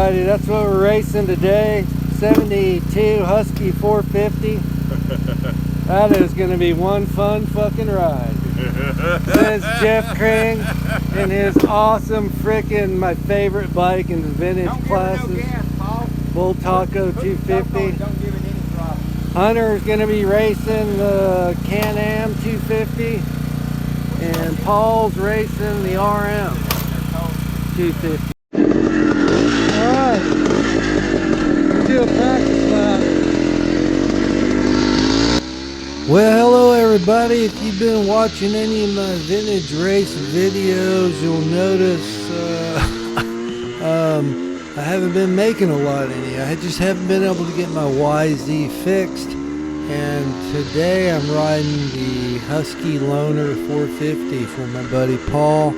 everybody, that's what we're racing today. 72 Husky 450. That is going to be one fun fucking ride. This is Jeff Kring and his awesome freaking, my favorite bike in the vintage classes, Bull Taco 250. Hunter's going to be racing the Can-Am 250, and Paul's racing the RM 250. Alright, do a practice lap. Well, hello everybody. If you've been watching any of my vintage race videos, you'll notice I haven't been making a lot of any. I just haven't been able to get my YZ fixed. And today I'm riding the Husky Loner 450 for my buddy Paul.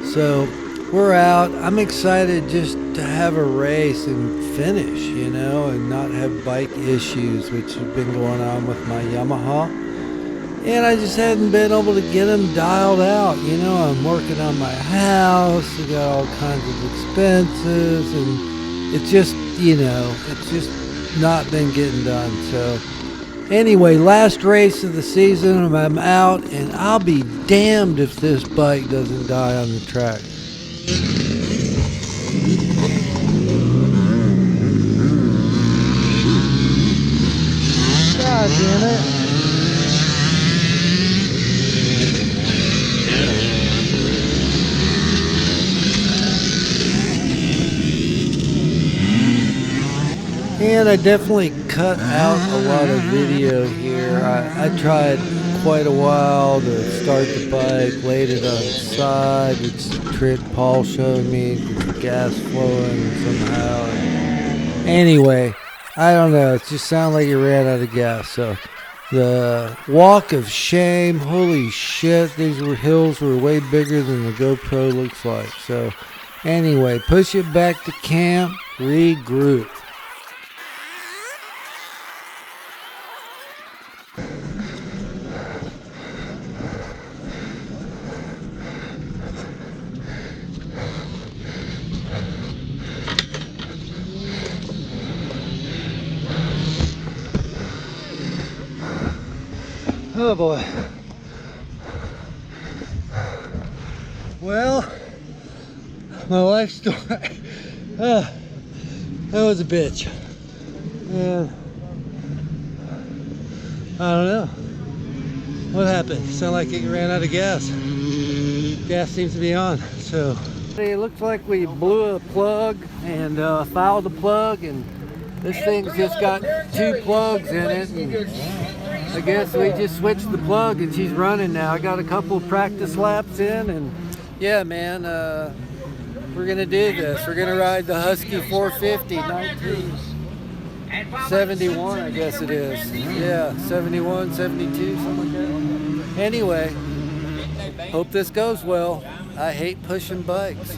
So we're out. I'm excited just to have a race and finish, you know, and not have bike issues, which have been going on with my Yamaha. And I just hadn't been able to get them dialed out. You know, I'm working on my house. I got all kinds of expenses, and it's just, you know, it's just not been getting done. So anyway, last race of the season, I'm out, and I'll be damned if this bike doesn't die on the track. God damn it. And I definitely cut out a lot of video here. I tried quite a while to start the bike, laid it on its side, which the trick Paul showed me, get the gas flowing somehow. Anyway, I don't know, it just sounded like it ran out of gas. So the walk of shame, holy shit, these hills were way bigger than the GoPro looks like. So anyway, push it back to camp, regroup. Oh boy. Well, my life story. That was a bitch. And I don't know. What happened? Sounded like it ran out of gas. Gas seems to be on. So it looks like we blew a plug and fouled the plug, and this thing's just got two plugs in it. And I guess we just switched the plug and she's running now. I got a couple of practice laps in, and yeah, man, we're gonna do this. We're gonna ride the Husky 450, 1971, I guess it is. Yeah, 71, 72, something like that. Anyway, hope this goes well. I hate pushing bikes.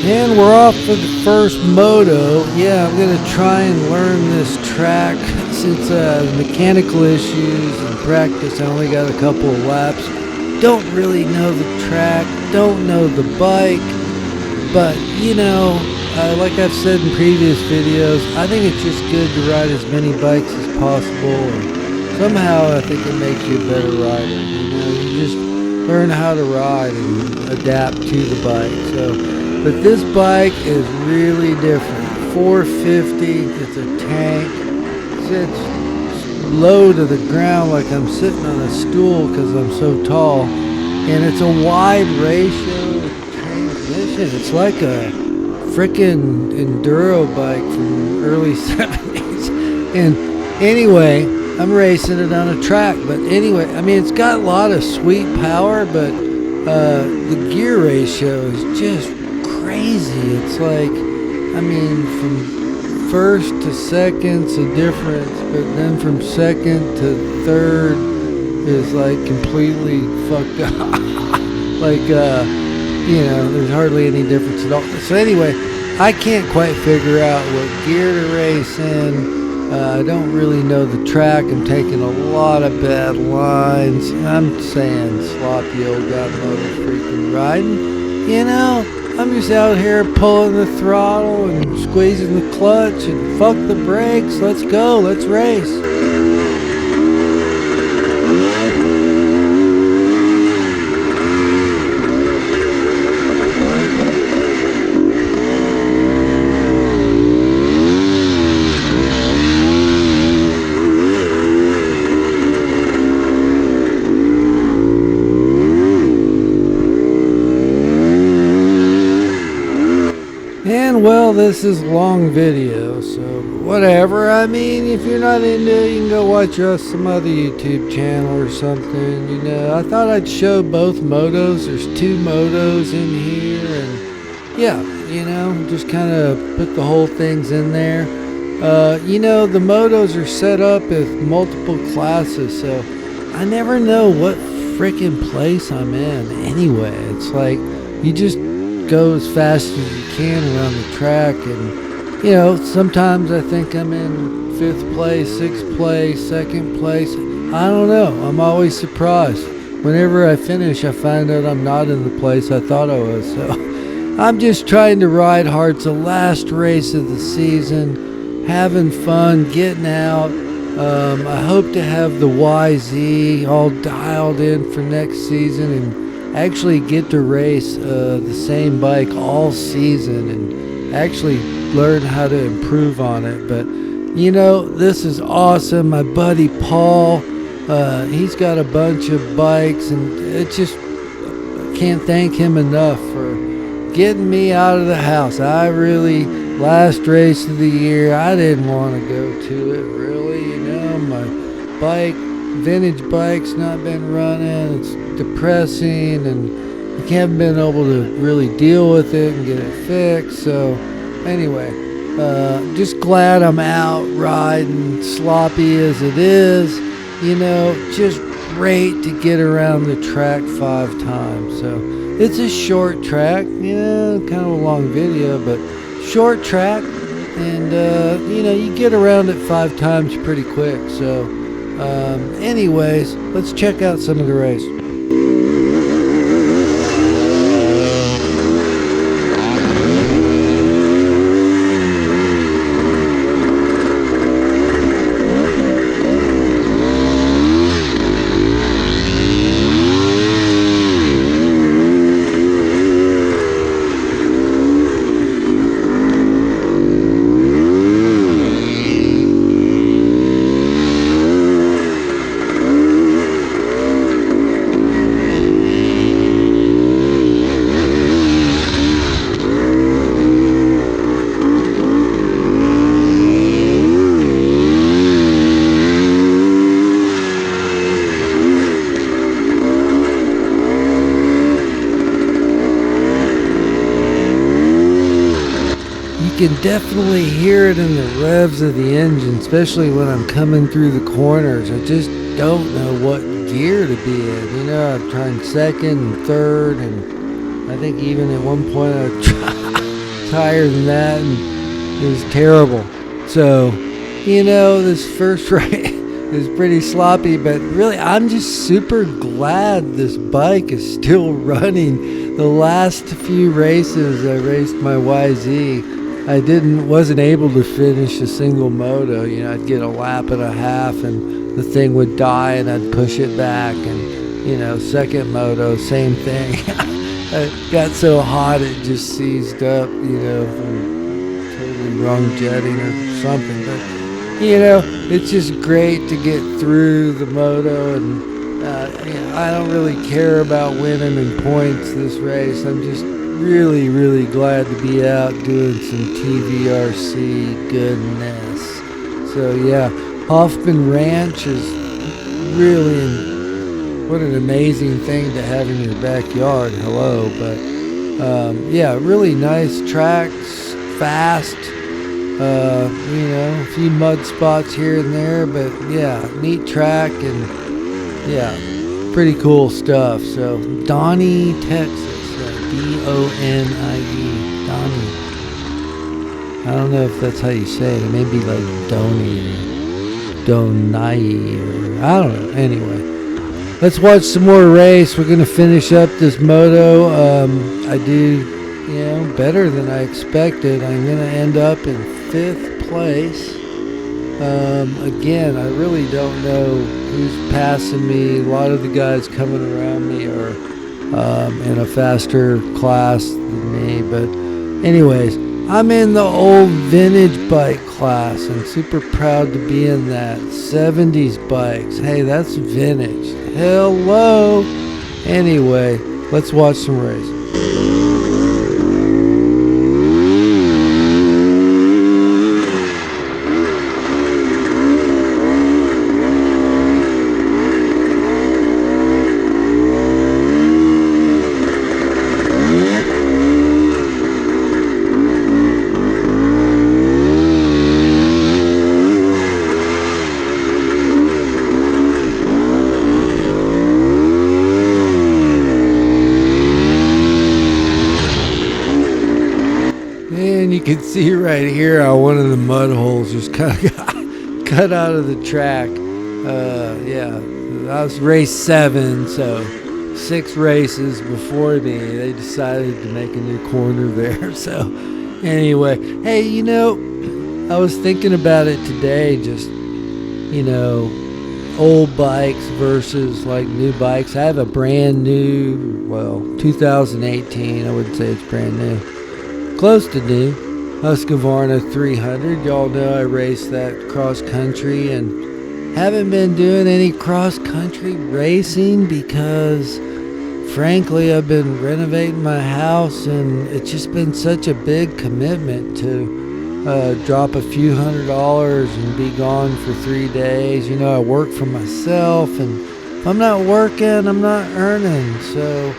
And we're off for the first moto. Yeah, I'm going to try and learn this track since mechanical issues and practice. I only got a couple of laps. Don't really know the track, don't know the bike, but you know, like I've said in previous videos, I think it's just good to ride as many bikes as possible, and somehow I think it makes you a better rider. You know, you just learn how to ride and adapt to the bike. So, but this bike is really different. 450, it's a tank, sits low to the ground like I'm sitting on a stool because I'm so tall, and it's a wide ratio transmission. It's like a frickin' enduro bike from early 70s. And anyway, I'm racing it on a track, but anyway, I mean, it's got a lot of sweet power, but the gear ratio is just crazy. It's like, I mean, from first to second's a difference, but then from second to third is like completely fucked up. Like, you know, there's hardly any difference at all. So anyway, I can't quite figure out what gear to race in. I don't really know the track. I'm taking a lot of bad lines. I'm saying sloppy old guy motor freaking riding. You know, I'm just out here pulling the throttle and squeezing the clutch and fuck the brakes. Let's go. Let's race. And well, this is a long video, so whatever. I mean, if you're not into it, you can go watch some other YouTube channel or something. You know, I thought I'd show both motos. There's 2 motos in here, and yeah, you know, just kind of put the whole things in there. You know, the motos are set up as multiple classes, so I never know what freaking place I'm in anyway. It's like you just go as fast as you can around the track, and you know, sometimes I think I'm in 5th place, 6th place, 2nd place. I don't know. I'm always surprised. Whenever I finish, I find out I'm not in the place I thought I was. So I'm just trying to ride hard. It's the last race of the season, having fun, getting out. I hope to have the YZ all dialed in for next season and actually get to race the same bike all season and actually learn how to improve on it. But you know, this is awesome. My buddy Paul, he's got a bunch of bikes, and it just can't thank him enough for getting me out of the house. Last race of the year, I didn't want to go to it really. You know, my bike, vintage bike's not been running. It's depressing, and I haven't been able to really deal with it and get it fixed. So anyway, just glad I'm out riding, sloppy as it is. You know, just great to get around the track 5 times. So it's a short track, you know, kind of a long video, but short track, and you know, you get around it 5 times pretty quick. So anyways, let's check out some of the race. You can definitely hear it in the revs of the engine, especially when I'm coming through the corners. I just don't know what gear to be in. You know, I'm trying 2nd and 3rd, and I think even at one point I tried higher than that, and it was terrible. So, you know, this first race is pretty sloppy, but really I'm just super glad this bike is still running. The last few races I raced my YZ, I wasn't able to finish a single moto. You know, I'd get a lap and a half and the thing would die and I'd push it back. And, you know, 2nd moto, same thing. It got so hot it just seized up, you know, from totally wrong jetting or something. But, you know, it's just great to get through the moto, and you know, I don't really care about winning in points this race. I'm just really, really glad to be out doing some TVRC goodness. So yeah, Hoffman Ranch is really, what an amazing thing to have in your backyard. Hello. But yeah, really nice tracks, fast, you know, a few mud spots here and there, but yeah, neat track, and yeah, pretty cool stuff. So Donnie, Texas. D-O-N-I-E, Donnie. I don't know if that's how you say it. It may be like Donai, or I don't know. Anyway, let's watch some more race. We're gonna finish up this moto. I do, better than I expected. I'm gonna end up in 5th place. Again, I really don't know who's passing me. A lot of the guys coming around me are in a faster class than me. But anyways, I'm in the old vintage bike class. I'm super proud to be in that. 70s bikes. Hey, that's vintage. Hello. Anyway, let's watch some race. And you can see right here how one of the mud holes just kind of got cut out of the track. Yeah, that was race 7, so 6 races before me, they decided to make a new corner there. So anyway, hey, I was thinking about it today, just, old bikes versus like new bikes. I have a brand new, 2018, I wouldn't say it's brand new, close to new, Husky 300. Y'all know I raced that cross country and haven't been doing any cross country racing because frankly I've been renovating my house and it's just been such a big commitment to drop a few $100s and be gone for 3 days. I work for myself, and if I'm not working, I'm not earning. So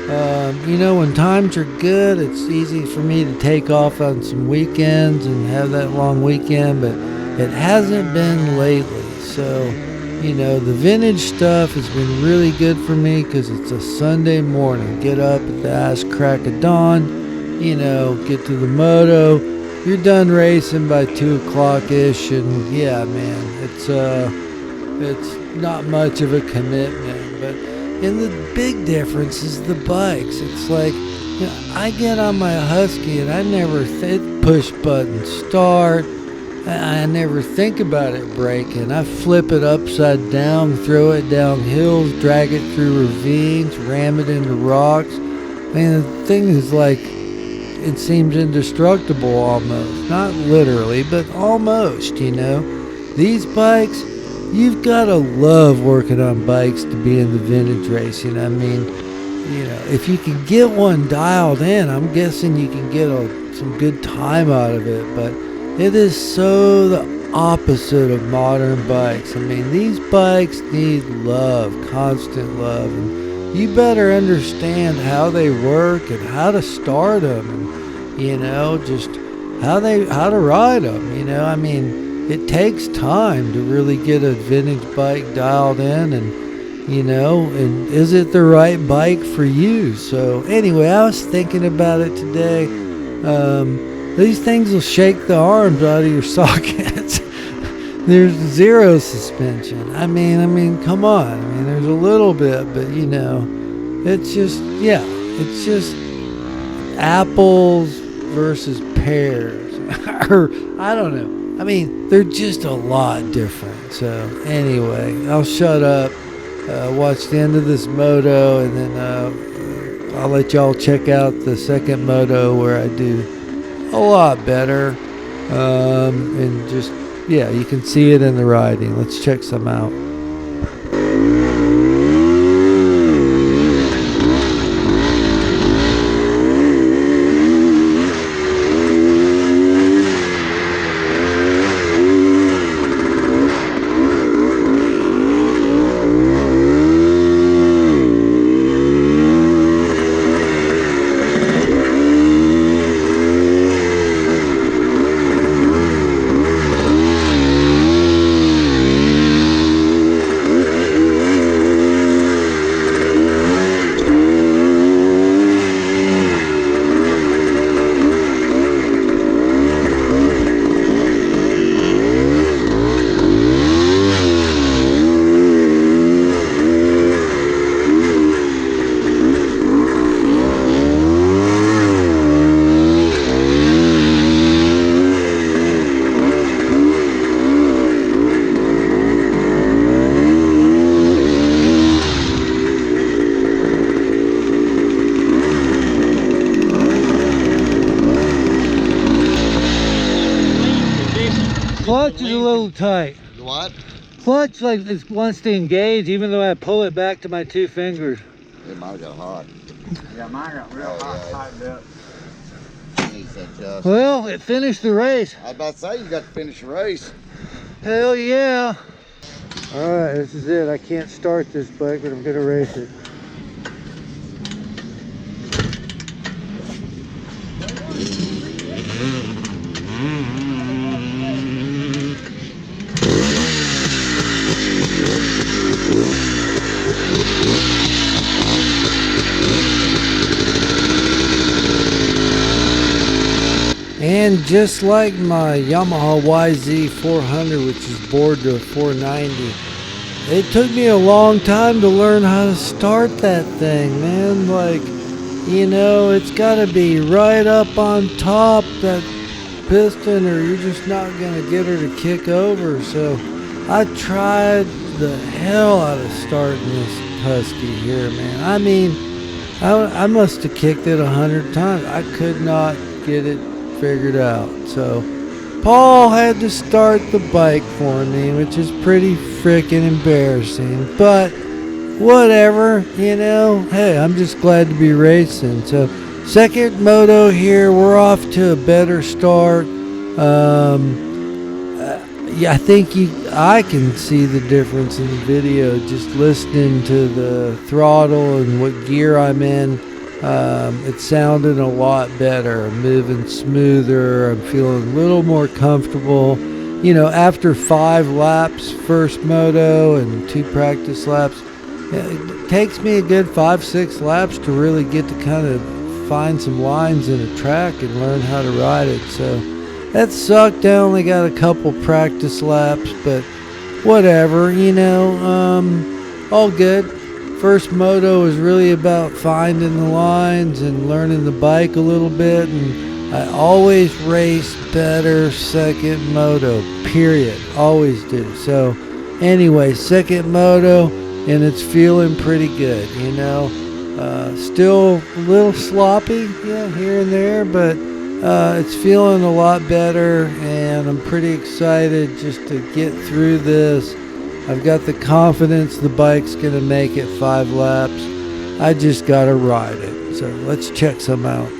when times are good, it's easy for me to take off on some weekends and have that long weekend, but it hasn't been lately. So, the vintage stuff has been really good for me because it's a Sunday morning. Get up at the ass crack of dawn, get to the moto. You're done racing by 2 o'clock-ish, and yeah, man, it's not much of a commitment, but and the big difference is the bikes. It's like, I get on my Husky and I never push button start. I never think about it breaking. I flip it upside down, throw it down hills, drag it through ravines, ram it into rocks. The thing is like, it seems indestructible almost. Not literally, but almost, These bikes, you've got to love working on bikes to be in the vintage racing. If you can get one dialed in, I'm guessing you can get some good time out of it, but it is so the opposite of modern bikes. These bikes need love, constant love, and you better understand how they work and how to start them, and just how to ride them. It takes time to really get a vintage bike dialed in, and and is it the right bike for you? So anyway, I was thinking about it today. These things will shake the arms out of your sockets. There's zero suspension. Come on. There's a little bit, but it's just apples versus pears. Or I don't know. They're just a lot different. So anyway, I'll shut up, watch the end of this moto, and then I'll let y'all check out the second moto where I do a lot better. And just, you can see it in the riding. Let's check some out. is a little tight. What? Clutch like it wants to engage even though I pull it back to my 2 fingers. It might have got hot. Yeah, mine got real hot, tightened up. Needs to adjust. Well, it finished the race. I was about to say, you got to finish the race. Hell yeah. All right, this is it. I can't start this bike, but I'm gonna race it. And just like my Yamaha YZ400, which is bored to a 490, it took me a long time to learn how to start that thing, man. Like, you know, it's got to be right up on top, that piston, or you're just not going to get her to kick over. So I tried the hell out of starting this Husky here, man. I mean, I must have kicked it 100 times. I could not get it figured out. So Paul had to start the bike for me, which is pretty freaking embarrassing, but whatever, you know. Hey, I'm just glad to be racing. So second moto here, we're off to a better start. Yeah, I think I can see the difference in the video just listening to the throttle and what gear I'm in. It sounded a lot better. I'm moving smoother. I'm feeling a little more comfortable. You know, after 5 laps, first moto, and 2 practice laps, it takes me a good 5-6 laps to really get to kind of find some lines in a track and learn how to ride it. So that sucked. I only got a couple practice laps, but whatever, you know, all good. First moto was really about finding the lines and learning the bike a little bit, and I always race better second moto, period. Always do. So anyway, second moto, and it's feeling pretty good, you know. Still a little sloppy, yeah, here and there, but it's feeling a lot better, and I'm pretty excited just to get through this. I've got the confidence the bike's going to make it 5 laps. I just got to ride it. So let's check some out.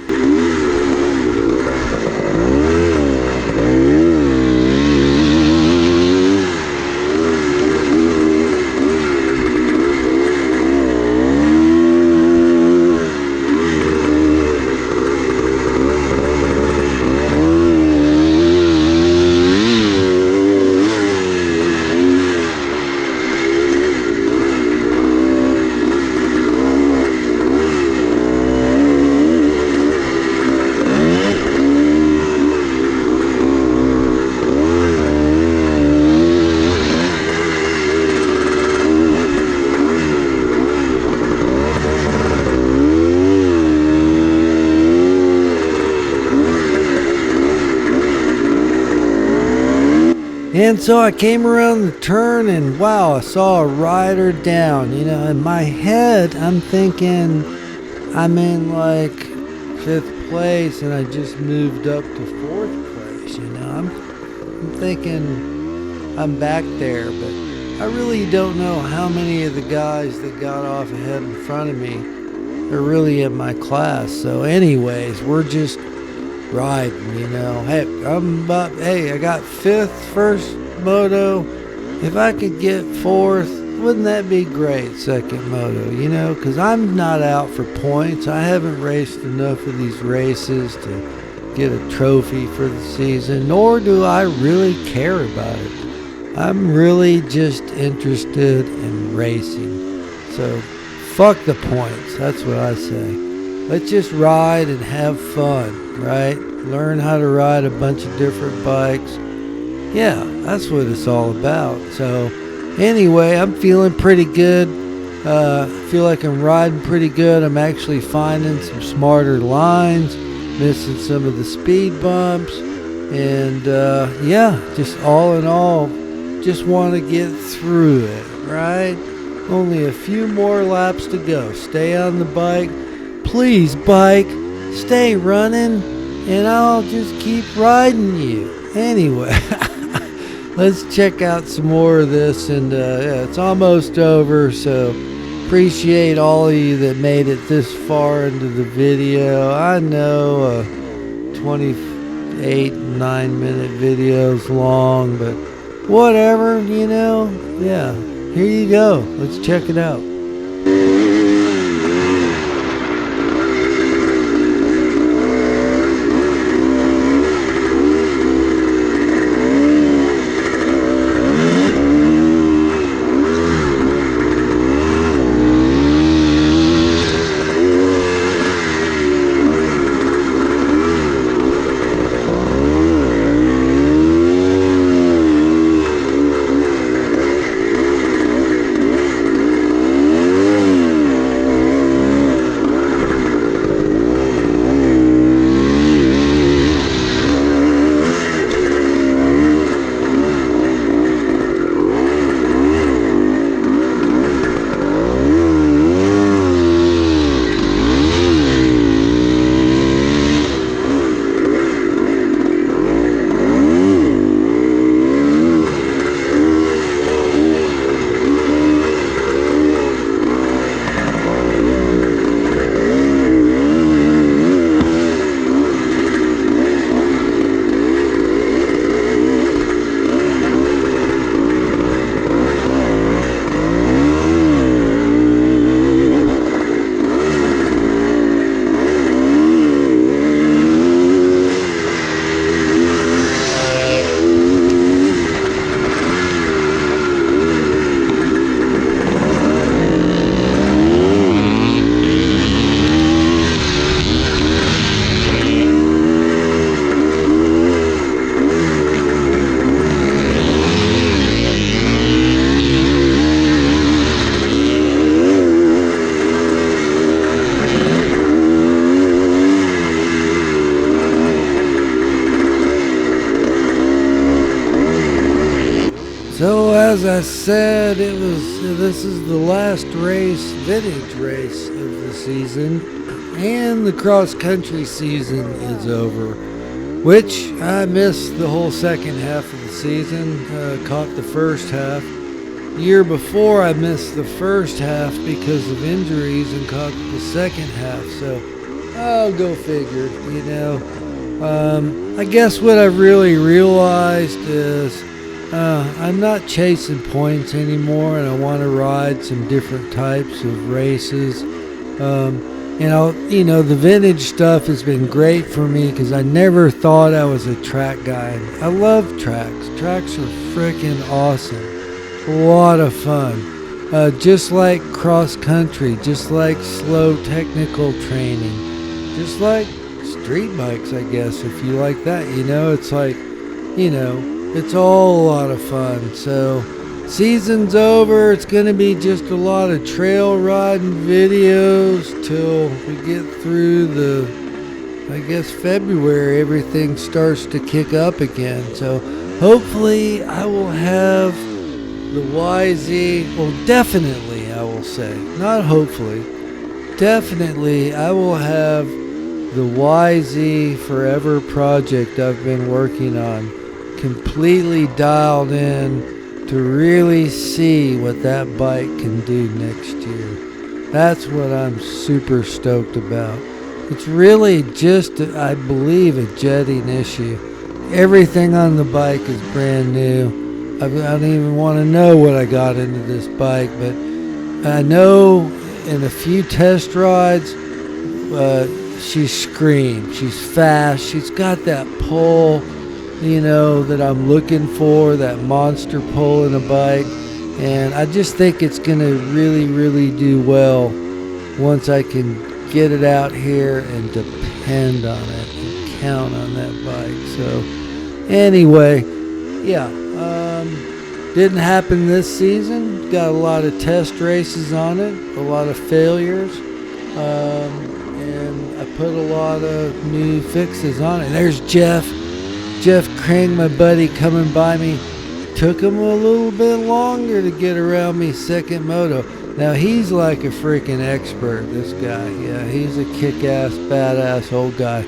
And so I came around the turn, and wow, I saw a rider down. You know, in my head, I'm thinking I'm in like 5th place, and I just moved up to 4th place. You know, I'm thinking I'm back there, but I really don't know how many of the guys that got off ahead in front of me are really in my class. So anyways, we're just riding, you know. Hey, I got 5th first moto. If I could get 4th, wouldn't that be great? Second moto, you know, because I'm not out for points. I haven't raced enough of these races to get a trophy for the season, nor do I really care about it. I'm really just interested in racing. So fuck the points, that's what I say. Let's just ride and have fun, right? Learn how to ride a bunch of different bikes. Yeah, that's what it's all about. So anyway, I'm feeling pretty good. I feel like I'm riding pretty good. I'm actually finding some smarter lines, missing some of the speed bumps. And yeah, just all in all, just want to get through it, right? Only a few more laps to go. Stay on the bike. Please, bike, stay running, and I'll just keep riding you. Anyway, let's check out some more of this. And yeah, it's almost over, so appreciate all of you that made it this far into the video. I know 28, 9-minute videos long, but whatever, you know. Yeah, here you go. Let's check it out. So as I said, this is the last race, vintage race of the season, and the cross country season is over, which I missed the whole second half of the season, caught the first half. Year before I missed the first half because of injuries and caught the second half, so I'll go figure, you know. I guess what I've really realized is I'm not chasing points anymore, and I want to ride some different types of races. You know, the vintage stuff has been great for me because I never thought I was a track guy. I love tracks. Tracks are freaking awesome. A lot of fun. Just like cross country, just like slow technical training, just like street bikes, I guess, if you like that. You know, it's like, you know, it's all a lot of fun. So season's over. It's going to be just a lot of trail riding videos till we get through I guess February. Everything starts to kick up again. So hopefully I will have the YZ, well, definitely I will say, not hopefully, definitely I will have the YZ Forever project I've been working on completely dialed in to really see what that bike can do next year. That's what I'm super stoked about. It's really just, I believe, a jetting issue. Everything on the bike is brand new. I don't even want to know what I got into this bike, but I know in a few test rides, she screamed. She's fast. She's got that pull, you know, that I'm looking for, that monster pull in a bike. And I just think it's going to really, really do well once I can get it out here and depend on it and count on that bike. So anyway, yeah, didn't happen this season. Got a lot of test races on it, a lot of failures, and I put a lot of new fixes on it. There's Jeff Kring, my buddy, coming by me. Took him a little bit longer to get around me second moto. Now he's like a freaking expert, this guy. Yeah, he's a kick-ass, badass old guy.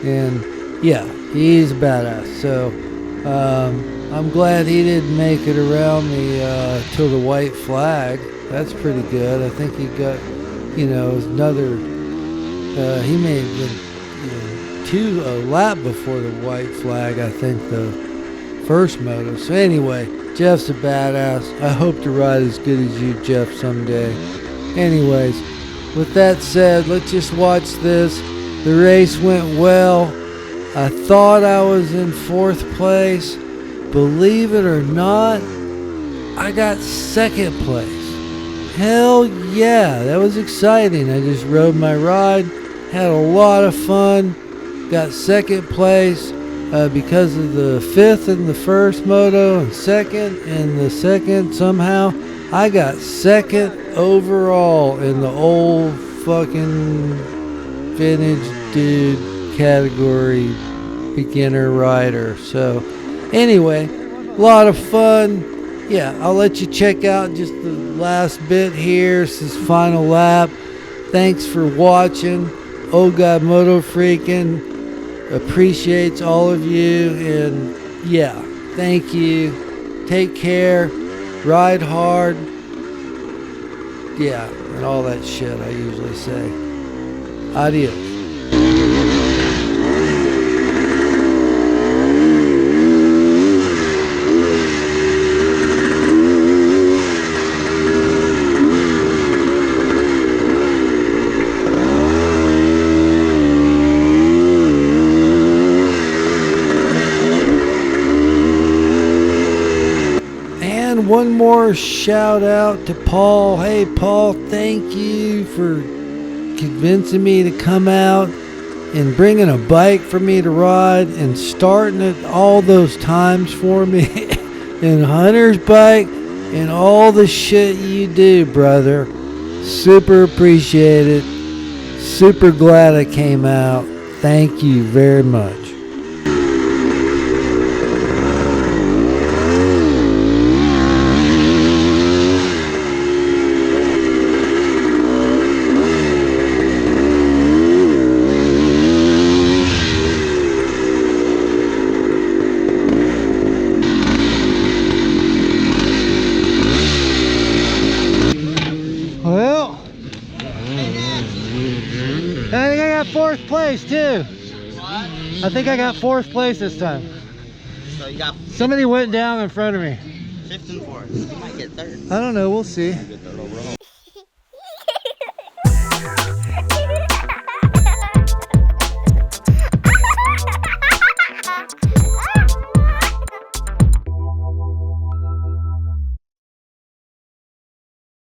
And yeah, he's badass. So I'm glad he didn't make it around the till the white flag. That's pretty good. I think he got, another. He made a lap before the white flag. I think the first moto. So anyway, Jeff's a badass. I hope to ride as good as you, Jeff, someday. Anyways, with that said, let's just watch this. The race went well. I thought I was in 4th place. Believe it or not, I got 2nd place. Hell yeah, that was exciting. I just rode my ride, had a lot of fun, got 2nd place because of the 5th in the first moto and 2nd in the second somehow. I got 2nd overall in the old fucking vintage dude category beginner rider. So anyway, a lot of fun. Yeah, I'll let you check out just the last bit here. This is final lap. Thanks for watching. Oh God, Moto Freaking appreciates all of you. And yeah, thank you. Take care. Ride hard. Yeah, and all that shit I usually say. Adios. One more shout out to Paul. Hey Paul, thank you for convincing me to come out and bringing a bike for me to ride and starting it all those times for me and Hunter's bike and all the shit you do, brother. Super appreciate it. Super glad I came out. Thank you very much. Well, I think I got 4th place too. What? I think I got 4th place this time. So you got Somebody went down in front of me. 5th and 4th. You might get 3rd. I don't know, we'll see. Get 3rd overall.